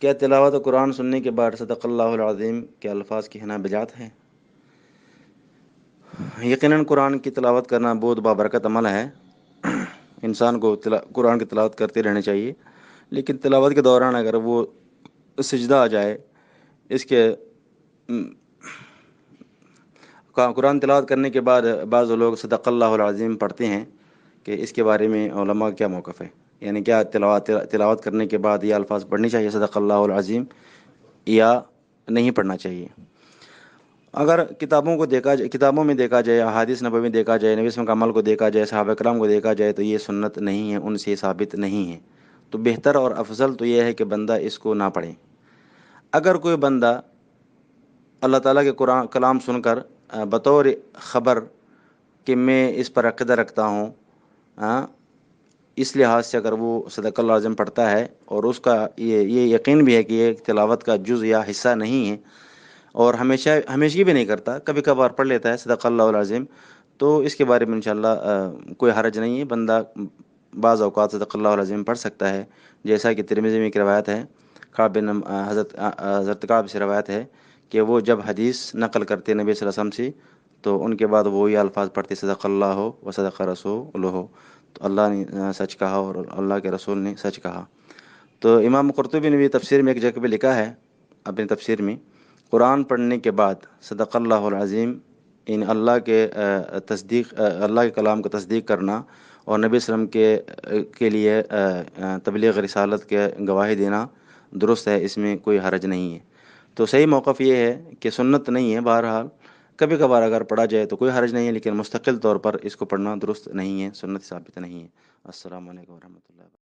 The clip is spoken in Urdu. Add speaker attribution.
Speaker 1: کیا تلاوت قرآن سننے کے بعد صدق اللہ العظیم کے الفاظ کی ہنا بجات ہے؟ یقیناً قرآن کی تلاوت کرنا بہت بابرکت عمل ہے۔ انسان کو قرآن کی تلاوت کرتے رہنے چاہیے، لیکن تلاوت کے دوران اگر وہ سجدہ آ جائے، اس کے قرآن تلاوت کرنے کے بعد بعض لوگ صدق اللہ العظیم پڑھتے ہیں، کہ اس کے بارے میں علماء کیا موقف ہے؟ یعنی کیا تلاوت کرنے کے بعد یہ الفاظ پڑھنی چاہیے صدق اللہ العظیم، یا نہیں پڑھنا چاہیے؟ اگر کتابوں میں دیکھا جائے، احادیث نبوی میں دیکھا جائے، نبی صلی اللہ علیہ وسلم کے عمل کو دیکھا جائے، صحابہ کرام کو دیکھا جائے، تو یہ سنت نہیں ہے، ان سے ثابت نہیں ہے۔ تو بہتر اور افضل تو یہ ہے کہ بندہ اس کو نہ پڑھے۔ اگر کوئی بندہ اللہ تعالیٰ کے قرآن کلام سن کر بطور خبر کہ میں اس پر عقیدہ رکھتا ہوں، اس لحاظ سے اگر وہ صدق اللہ العظیم پڑھتا ہے، اور اس کا یہ یقین بھی ہے کہ یہ تلاوت کا جز یا حصہ نہیں ہے، اور ہمیشہ بھی نہیں کرتا، کبھی کبھار پڑھ لیتا ہے صدق اللہ العظیم، تو اس کے بارے میں انشاءاللہ کوئی حرج نہیں ہے۔ بندہ بعض اوقات صدق اللہ العظیم پڑھ سکتا ہے، جیسا کہ ترمذی میں ایک روایت ہے، حضرت کعب سے روایت ہے کہ وہ جب حدیث نقل کرتے نبی صلی اللہ علیہ وسلم سے، تو ان کے بعد وہ یہ الفاظ پڑھتے صدق اللہ و صدق رسولہ، تو اللہ نے سچ کہا اور اللہ کے رسول نے سچ کہا۔ تو امام قرطبی نے بھی تفسیر میں ایک جگہ پہ لکھا ہے اپنی تفسیر میں، قرآن پڑھنے کے بعد صدق اللہ العظیم ان اللہ کے کلام کو تصدیق کرنا، اور نبی صلی اللہ علیہ وسلم کے لیے تبلیغ رسالت کے گواہی دینا درست ہے، اس میں کوئی حرج نہیں ہے۔ تو صحیح موقف یہ ہے کہ سنت نہیں ہے، بہرحال کبھی کبھار اگر پڑھا جائے تو کوئی حرج نہیں ہے، لیکن مستقل طور پر اس کو پڑھنا درست نہیں ہے، سنت ثابت نہیں ہے۔ السلام علیکم ورحمۃ اللہ۔